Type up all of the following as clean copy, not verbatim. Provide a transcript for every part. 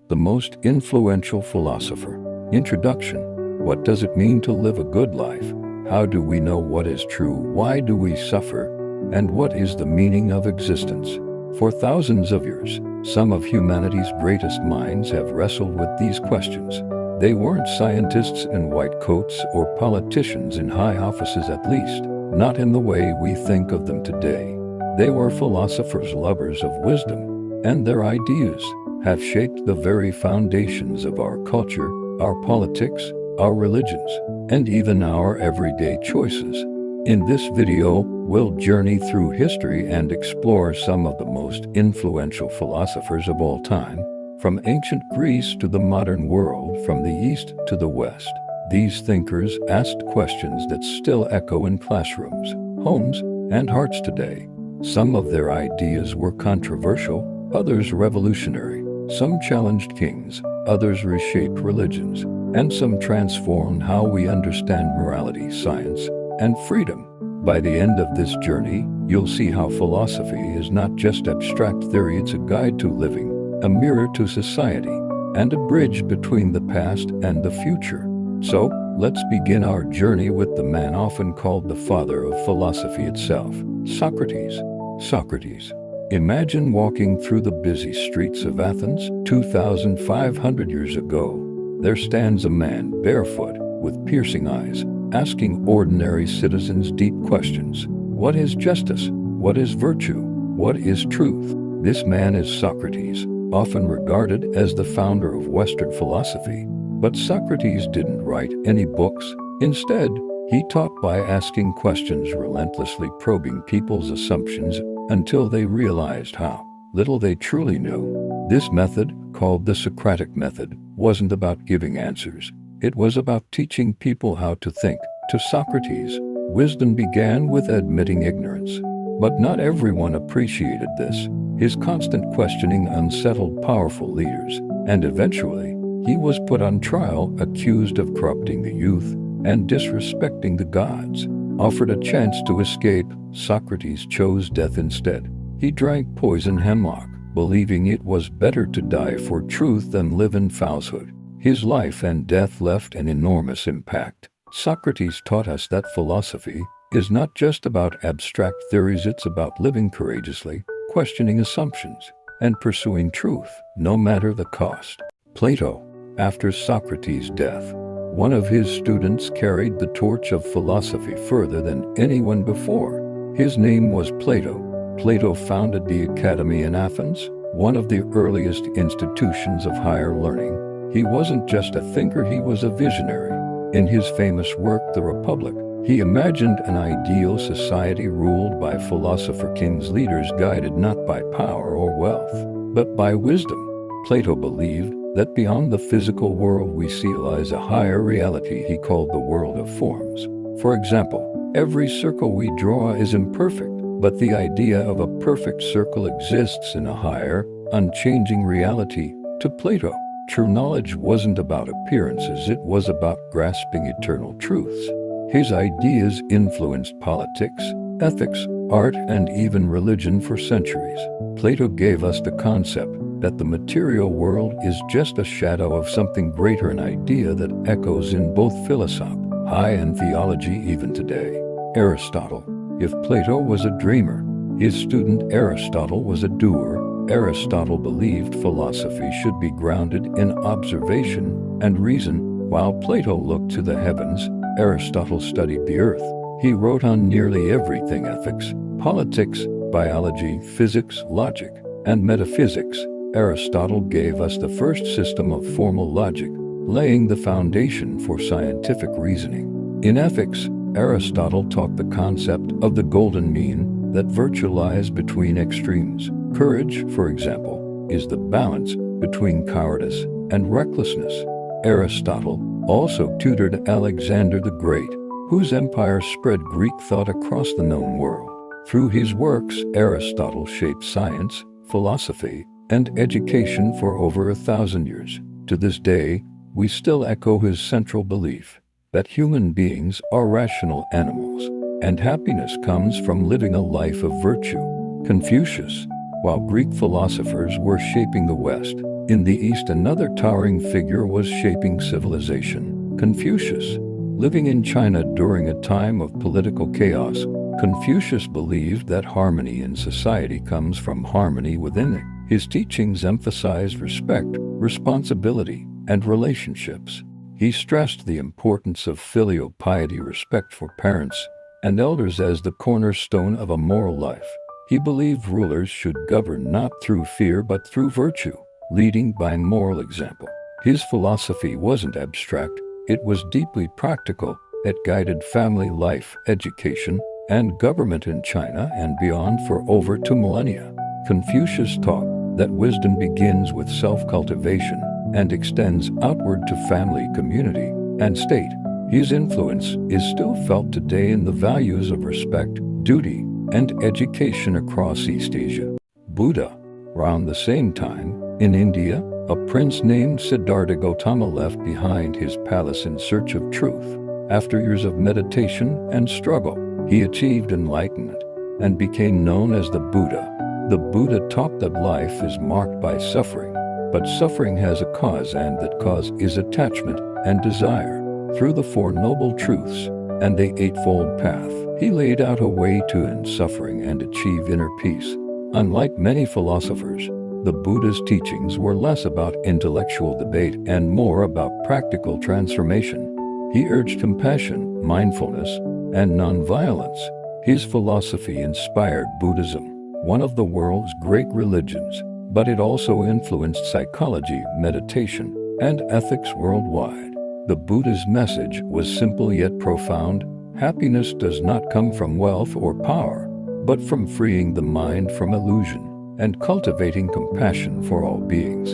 the most influential philosopher. Introduction. What does it mean to live a good life? How do we know what is true? Why do we suffer? And what is the meaning of existence? For thousands of years, some of humanity's greatest minds have wrestled with these questions. They weren't scientists in white coats or politicians in high offices, at least, not in the way we think of them today. They were philosophers, lovers of wisdom, and their ideas have shaped the very foundations of our culture, our politics, our religions, and even our everyday choices. In this video, we'll journey through history and explore some of the most influential philosophers of all time, from ancient Greece to the modern world, from the East to the West. These thinkers asked questions that still echo in classrooms, homes, and hearts today. Some of their ideas were controversial, others revolutionary. Some challenged kings, others reshaped religions, and some transformed how we understand morality, science, and freedom. By the end of this journey, you'll see how philosophy is not just abstract theory, it's a guide to living, a mirror to society, and a bridge between the past and the future. So, let's begin our journey with the man often called the father of philosophy itself, Socrates. Socrates. Imagine walking through the busy streets of Athens 2,500 years ago. There stands a man barefoot, with piercing eyes, asking ordinary citizens deep questions. What is justice? What is virtue? What is truth? This man is Socrates, often regarded as the founder of Western philosophy. But Socrates didn't write any books. Instead, he taught by asking questions, relentlessly probing people's assumptions until they realized how little they truly knew. This method, called the Socratic method, wasn't about giving answers. It was about teaching people how to think. To Socrates, wisdom began with admitting ignorance. But not everyone appreciated this. His constant questioning unsettled powerful leaders, and eventually, he was put on trial, accused of corrupting the youth and disrespecting the gods. Offered a chance to escape, Socrates chose death instead. He drank poison hemlock, believing it was better to die for truth than live in falsehood. His life and death left an enormous impact. Socrates taught us that philosophy is not just about abstract theories, it's about living courageously, questioning assumptions, and pursuing truth, no matter the cost. Plato. After Socrates' death, one of his students carried the torch of philosophy further than anyone before. His name was Plato. Plato founded the Academy in Athens, one of the earliest institutions of higher learning. He wasn't just a thinker, he was a visionary. In his famous work, The Republic, he imagined an ideal society ruled by philosopher kings, leaders guided not by power or wealth, but by wisdom. Plato believed that beyond the physical world we see lies a higher reality he called the world of forms. For example, every circle we draw is imperfect, but the idea of a perfect circle exists in a higher, unchanging reality. To Plato, true knowledge wasn't about appearances, it was about grasping eternal truths. His ideas influenced politics, ethics, art, and even religion for centuries. Plato gave us the concept that the material world is just a shadow of something greater, an idea that echoes in both philosophy and theology even today. Aristotle. If Plato was a dreamer, his student Aristotle was a doer. Aristotle believed philosophy should be grounded in observation and reason. While Plato looked to the heavens, Aristotle studied the earth. He wrote on nearly everything: ethics, politics, biology, physics, logic, and metaphysics. Aristotle gave us the first system of formal logic, laying the foundation for scientific reasoning. In ethics, Aristotle taught the concept of the golden mean, that virtue lies between extremes. Courage, for example, is the balance between cowardice and recklessness. Aristotle also tutored Alexander the Great, whose empire spread Greek thought across the known world. Through his works, Aristotle shaped science, philosophy, and education for over 1,000 years. To this day, we still echo his central belief that human beings are rational animals, and happiness comes from living a life of virtue. Confucius. While Greek philosophers were shaping the West, In the East, another towering figure was shaping civilization, Confucius. Living in China during a time of political chaos, Confucius believed that harmony in society comes from harmony within it. His teachings emphasized respect, responsibility, and relationships. He stressed the importance of filial piety, respect for parents and elders, as the cornerstone of a moral life. He believed rulers should govern not through fear but through virtue, leading by moral example. His philosophy wasn't abstract, it was deeply practical. It guided family life, education, and government in China and beyond for over 2 millennia. Confucius taught that wisdom begins with self-cultivation and extends outward to family, community, and state. His influence is still felt today in the values of respect, duty, and education across East Asia. Buddha. Around the same time, in India, a prince named Siddhartha Gautama left behind his palace in search of truth. After years of meditation and struggle, he achieved enlightenment and became known as the Buddha. The Buddha taught that life is marked by suffering, but suffering has a cause, and that cause is attachment and desire. Through the Four Noble Truths and the Eightfold Path, he laid out a way to end suffering and achieve inner peace. Unlike many philosophers, the Buddha's teachings were less about intellectual debate and more about practical transformation. He urged compassion, mindfulness, and nonviolence. His philosophy inspired Buddhism, one of the world's great religions, but it also influenced psychology, meditation, and ethics worldwide. The Buddha's message was simple yet profound. Happiness does not come from wealth or power, but from freeing the mind from illusion and cultivating compassion for all beings.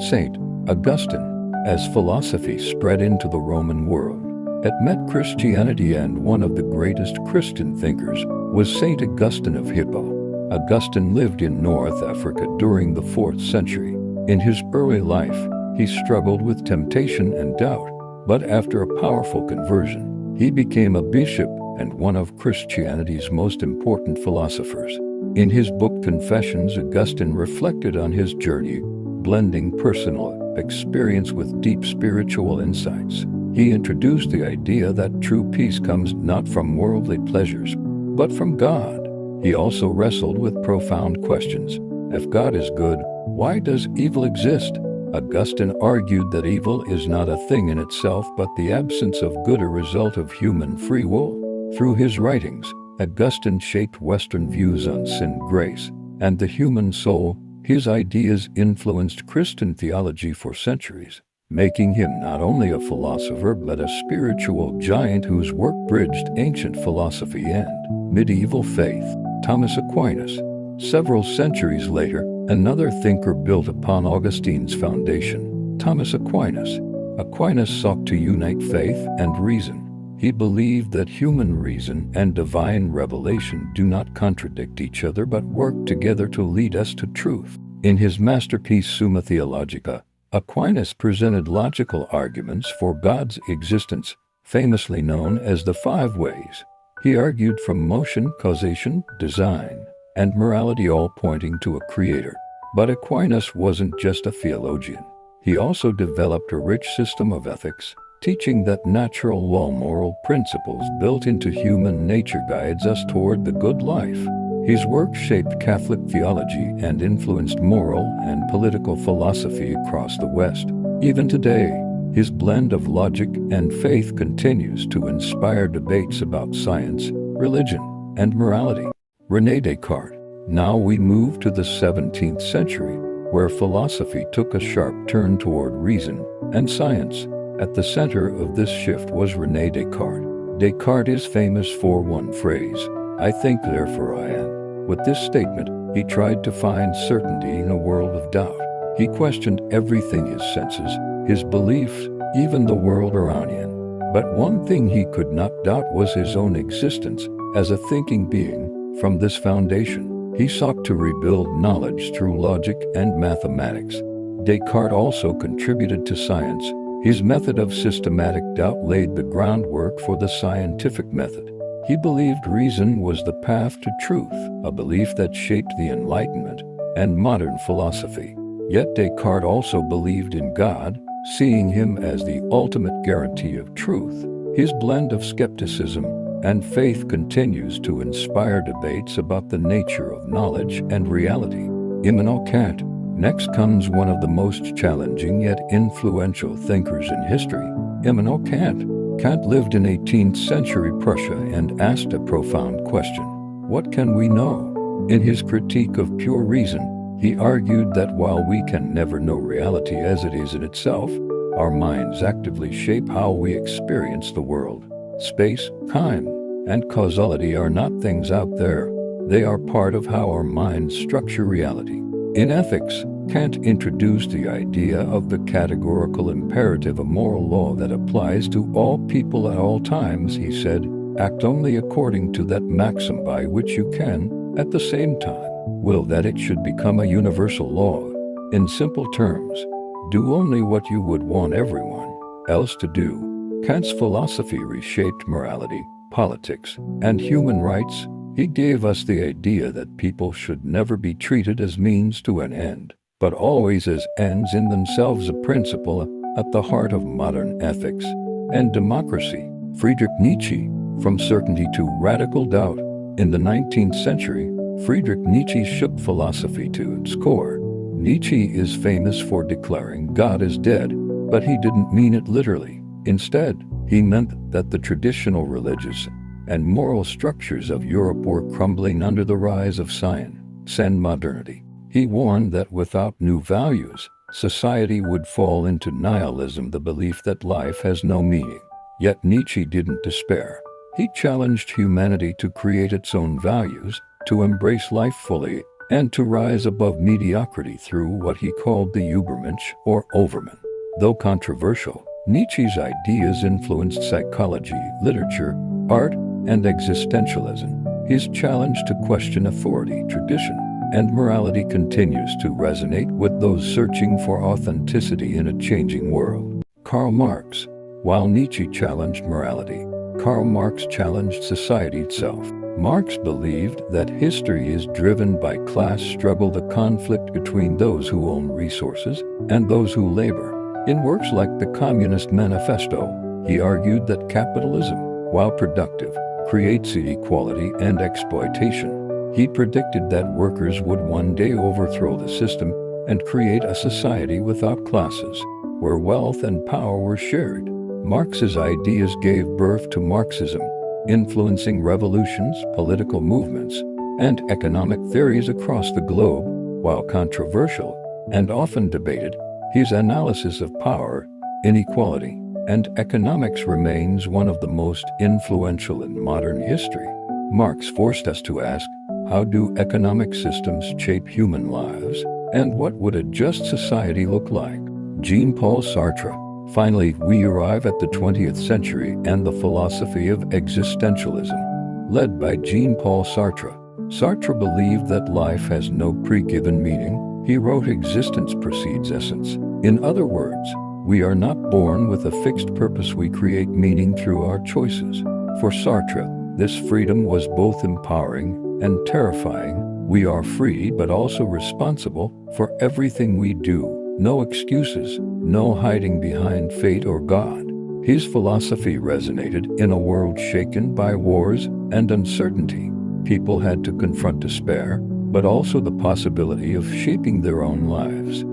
St. Augustine. As philosophy spread into the Roman world, it met Christianity, and one of the greatest Christian thinkers was St. Augustine of Hippo. Augustine lived in North Africa during the 4th century. In his early life, he struggled with temptation and doubt, but after a powerful conversion, he became a bishop and one of Christianity's most important philosophers. In his book Confessions, Augustine reflected on his journey, blending personal experience with deep spiritual insights. He introduced the idea that true peace comes not from worldly pleasures, but from God. He also wrestled with profound questions. If God is good, why does evil exist? Augustine argued that evil is not a thing in itself, but the absence of good, a result of human free will. Through his writings, Augustine shaped Western views on sin, grace, and the human soul. His ideas influenced Christian theology for centuries, making him not only a philosopher but a spiritual giant whose work bridged ancient philosophy and medieval faith. Thomas Aquinas. Several centuries later, another thinker built upon Augustine's foundation, Thomas Aquinas. Aquinas sought to unite faith and reason. He believed that human reason and divine revelation do not contradict each other but work together to lead us to truth. In his masterpiece Summa Theologica, Aquinas presented logical arguments for God's existence, famously known as the 5 ways. He argued from motion, causation, design, and morality, all pointing to a creator. But Aquinas wasn't just a theologian. He also developed a rich system of ethics, teaching that natural law, moral principles built into human nature, guides us toward the good life. His work shaped Catholic theology and influenced moral and political philosophy across the West. Even today, his blend of logic and faith continues to inspire debates about science, religion, and morality. René Descartes. Now we move to the 17th century, where philosophy took a sharp turn toward reason and science. At the center of this shift was René Descartes. Descartes is famous for one phrase, "I think, therefore I am." With this statement, he tried to find certainty in a world of doubt. He questioned everything: his senses, his beliefs, even the world around him. But one thing he could not doubt was his own existence as a thinking being. From this foundation, he sought to rebuild knowledge through logic and mathematics. Descartes also contributed to science. His method of systematic doubt laid the groundwork for the scientific method. He believed reason was the path to truth, a belief that shaped the Enlightenment and modern philosophy. Yet Descartes also believed in God, seeing him as the ultimate guarantee of truth. His blend of skepticism and faith continues to inspire debates about the nature of knowledge and reality. Immanuel Kant. Next comes one of the most challenging yet influential thinkers in history, Immanuel Kant. Kant lived in 18th century Prussia and asked a profound question: what can we know? In his critique of pure reason, he argued that while we can never know reality as it is in itself, our minds actively shape how we experience the world. Space, time, and causality are not things out there. They are part of how our minds structure reality. In ethics, Kant introduced the idea of the categorical imperative, a moral law that applies to all people at all times. He said, act only according to that maxim by which you can, at the same time, will that it should become a universal law. In simple terms, do only what you would want everyone else to do. Kant's philosophy reshaped morality, politics, and human rights. He gave us the idea that people should never be treated as means to an end, but always as ends in themselves, a principle at the heart of modern ethics and democracy. Friedrich Nietzsche. From certainty to radical doubt. In the 19th century, Friedrich Nietzsche shook philosophy to its core. Nietzsche is famous for declaring God is dead, but he didn't mean it literally. Instead, he meant that the traditional religious and moral structures of Europe were crumbling under the rise of science and modernity. He warned that without new values, society would fall into nihilism, the belief that life has no meaning. Yet Nietzsche didn't despair. He challenged humanity to create its own values, to embrace life fully, and to rise above mediocrity through what he called the Übermensch, or overman. Though controversial, Nietzsche's ideas influenced psychology, literature, art, and existentialism. His challenge to question authority, tradition, and morality continues to resonate with those searching for authenticity in a changing world. Karl Marx. While Nietzsche challenged morality, Karl Marx challenged society itself. Marx believed that history is driven by class struggle, the conflict between those who own resources and those who labor. In works like the Communist Manifesto, he argued that capitalism, while productive, creates inequality and exploitation. He predicted that workers would one day overthrow the system and create a society without classes, where wealth and power were shared. Marx's ideas gave birth to Marxism, influencing revolutions, political movements, and economic theories across the globe. While controversial and often debated, his analysis of power, inequality, and economics remains one of the most influential in modern history. Marx forced us to ask, how do economic systems shape human lives, and what would a just society look like? Jean-Paul Sartre. Finally, we arrive at the 20th century and the philosophy of existentialism. Led by Jean-Paul Sartre. Sartre believed that life has no pre-given meaning. He wrote, existence precedes essence. In other words, we are not born with a fixed purpose, we create meaning through our choices. For Sartre, this freedom was both empowering and terrifying. We are free but also responsible for everything we do. No excuses, no hiding behind fate or God. His philosophy resonated in a world shaken by wars and uncertainty. People had to confront despair, but also the possibility of shaping their own lives.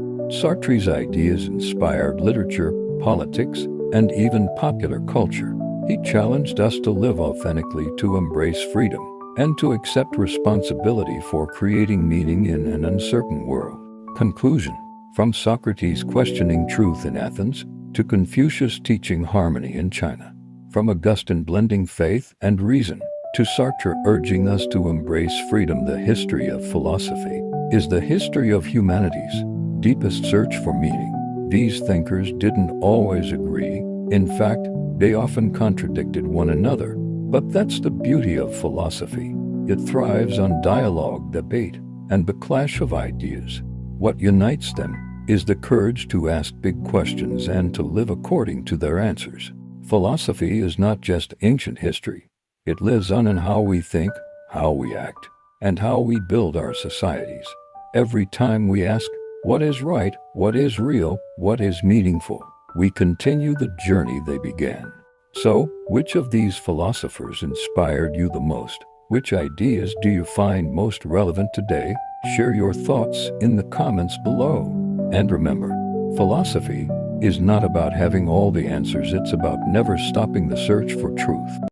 Sartre's ideas inspired literature, politics, and even popular culture. He challenged us to live authentically, to embrace freedom, and to accept responsibility for creating meaning in an uncertain world. Conclusion. From Socrates questioning truth in Athens, to Confucius teaching harmony in China. From Augustine blending faith and reason, to Sartre urging us to embrace freedom, the history of philosophy is the history of humanity's deepest search for meaning. These thinkers didn't always agree. In fact, they often contradicted one another. But that's the beauty of philosophy. It thrives on dialogue, debate, and the clash of ideas. What unites them is the courage to ask big questions and to live according to their answers. Philosophy is not just ancient history. It lives on in how we think, how we act, and how we build our societies. Every time we ask, What is right? What is real? What is meaningful? We continue the journey they began. So, which of these philosophers inspired you the most? Which ideas do you find most relevant today? Share your thoughts in the comments below. And remember, philosophy is not about having all the answers, it's about never stopping the search for truth.